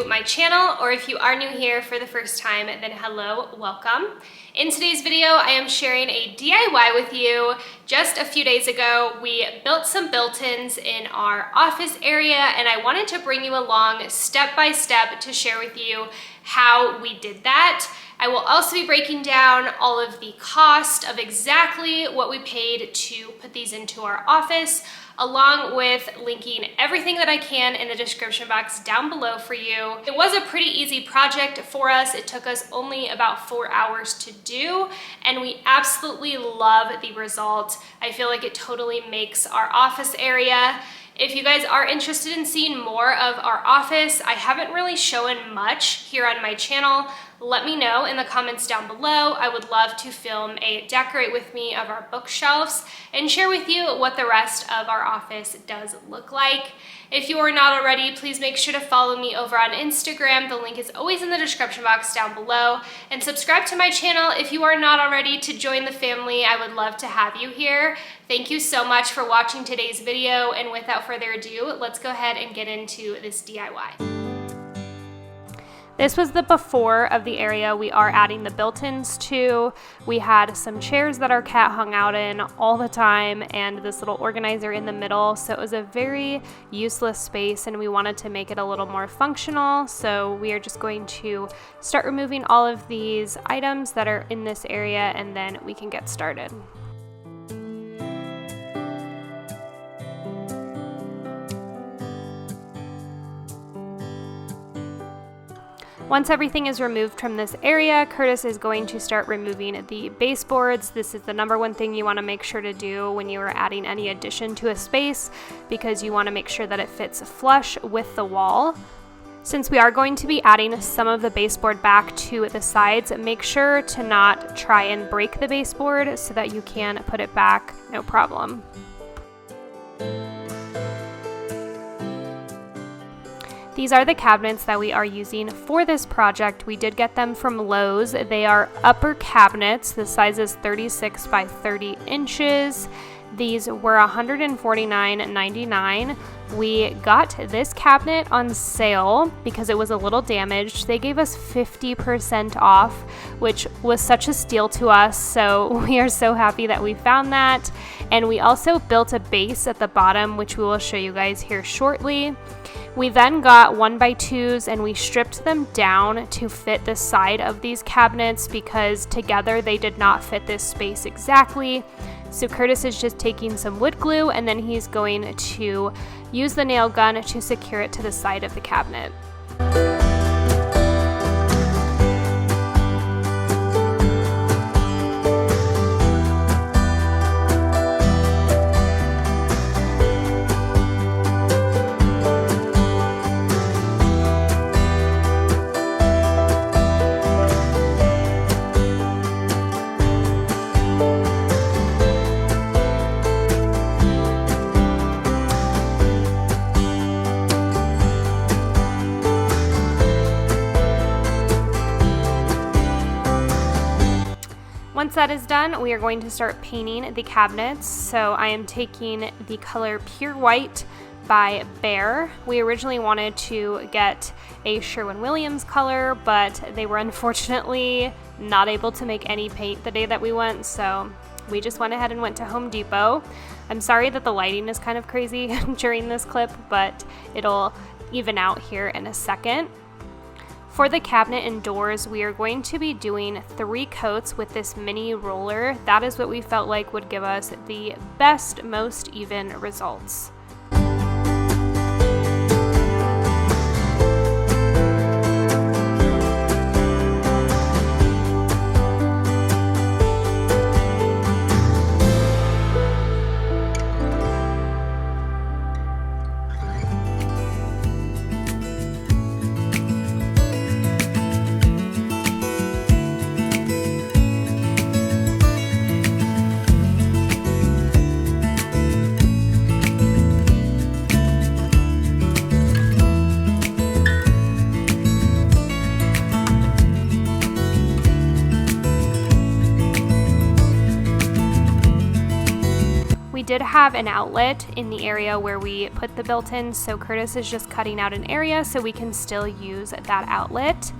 to my channel, or if you are new here for the first time, then hello, welcome. In today's video, I am sharing a DIY with you. Just a few days ago, we built some built-ins in our office area, and I wanted to bring you along step by step to share with you how we did that. I will also be breaking down all of the cost of exactly what we paid to put these into our office, along with linking everything that I can in the description box down below for you. It was a pretty easy project for us. It took us only about 4 hours to do, and we absolutely love the result. I feel like it totally makes our office area. If you guys are interested in seeing more of our office, I haven't really shown much here on my channel. Let me know in the comments down below. I would love to film a decorate with me of our bookshelves and share with you what the rest of our office does look like. If you are not already, please make sure to follow me over on Instagram. The link is always in the description box down below. And subscribe to my channel if you are not already to join the family. I would love to have you here. Thank you so much for watching today's video. And without further ado, let's go ahead and get into this DIY. This was the before of the area we are adding the built-ins to. We had some chairs that our cat hung out in all the time and this little organizer in the middle. So it was a very useless space and we wanted to make it a little more functional. So we are just going to start removing all of these items that are in this area and then we can get started. Once everything is removed from this area, Curtis is going to start removing the baseboards. This is the number one thing you want to make sure to do when you are adding any addition to a space, because you want to make sure that it fits flush with the wall. Since we are going to be adding some of the baseboard back to the sides, make sure to not try and break the baseboard so that you can put it back, no problem. These are the cabinets that we are using for this project. We did get them from Lowe's. They are upper cabinets. The size is 36 by 30 inches. These were $149.99. We got this cabinet on sale because it was a little damaged. They gave us 50% off, which was such a steal to us. So we are so happy that we found that. And we also built a base at the bottom, which we will show you guys here shortly. We then got 1x2s and we stripped them down to fit the side of these cabinets because together they did not fit this space exactly. So Curtis is just taking some wood glue and then he's going to use the nail gun to secure it to the side of the cabinet. Once that is done, we are going to start painting the cabinets. So I am taking the color Pure White by Behr. We originally wanted to get a Sherwin-Williams color, but they were unfortunately not able to make any paint the day that we went, so we just went ahead and went to Home Depot. I'm sorry that the lighting is kind of crazy during this clip, but it'll even out here in a second. For the cabinet and doors, we are going to be doing 3 coats with this mini roller. That is what we felt like would give us the best, most even results. We did have an outlet in the area where we put the built-ins, so Curtis is just cutting out an area so we can still use that outlet.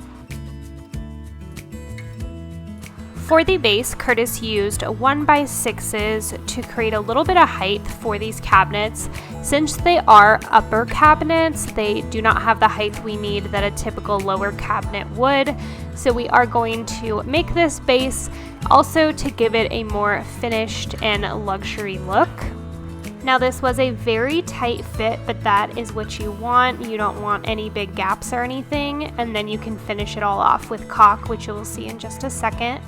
For the base, Curtis used 1x6s to create a little bit of height for these cabinets. Since they are upper cabinets, they do not have the height we need that a typical lower cabinet would. So we are going to make this base also to give it a more finished and luxury look. Now this was a very tight fit, but that is what you want. You don't want any big gaps or anything, and then you can finish it all off with caulk, which you will see in just a second.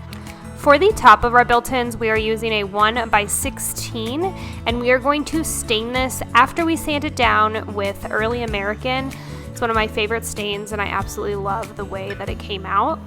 For the top of our built-ins, we are using a 1x16, and we are going to stain this after we sand it down with Early American. It's one of my favorite stains, and I absolutely love the way that it came out.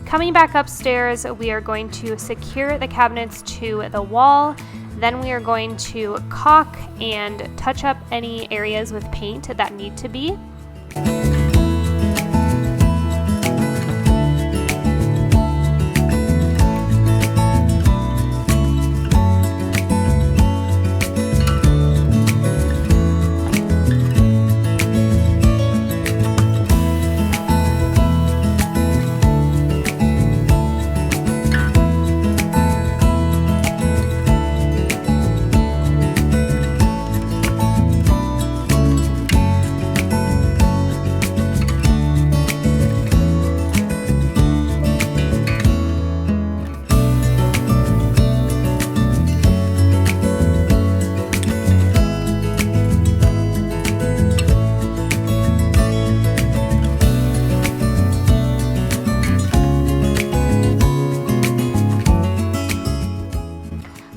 Coming back upstairs, we are going to secure the cabinets to the wall. Then we are going to caulk and touch up any areas with paint that need to be.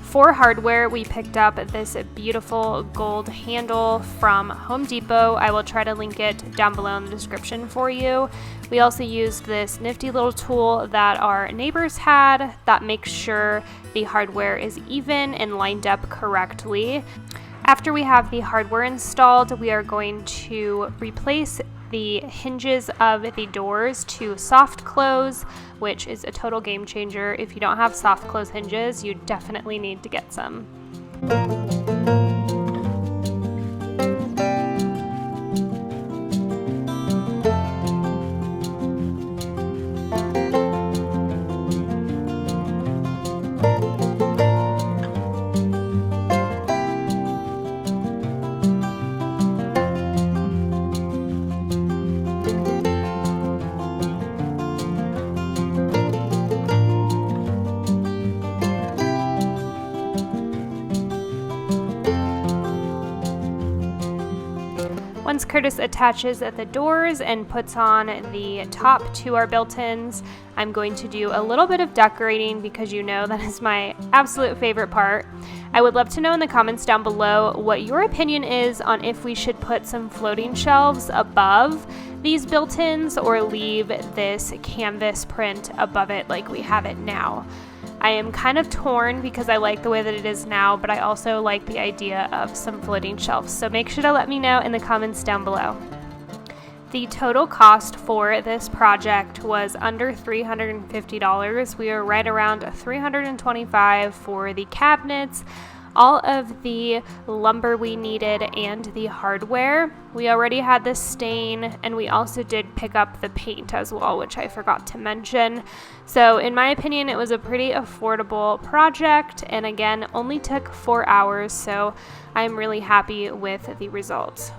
For hardware, we picked up this beautiful gold handle from Home Depot. I will try to link it down below in the description for you. We also used this nifty little tool that our neighbors had that makes sure the hardware is even and lined up correctly. After we have the hardware installed, we are going to replace the hinges of the doors to soft close, which is a total game changer. If you don't have soft close hinges, you definitely need to get some. Once Curtis attaches the doors and puts on the top to our built-ins, I'm going to do a little bit of decorating because you know that is my absolute favorite part. I would love to know in the comments down below what your opinion is on if we should put some floating shelves above these built-ins or leave this canvas print above it like we have it now. I am kind of torn because I like the way that it is now, but I also like the idea of some floating shelves. So make sure to let me know in the comments down below. The total cost for this project was under $350. We are right around $325 for the cabinets, all of the lumber we needed, and the hardware. We already had the stain, and we also did pick up the paint as well, which I forgot to mention. So in my opinion, it was a pretty affordable project, and again, only took 4 hours, so I'm really happy with the results.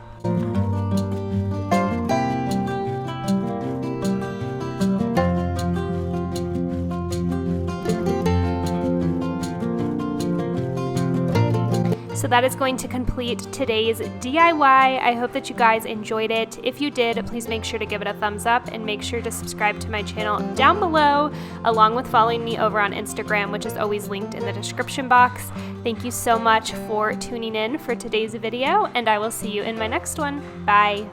So that is going to complete today's DIY. I hope that you guys enjoyed it. If you did, please make sure to give it a thumbs up and make sure to subscribe to my channel down below, along with following me over on Instagram, which is always linked in the description box. Thank you so much for tuning in for today's video, and I will see you in my next one. Bye.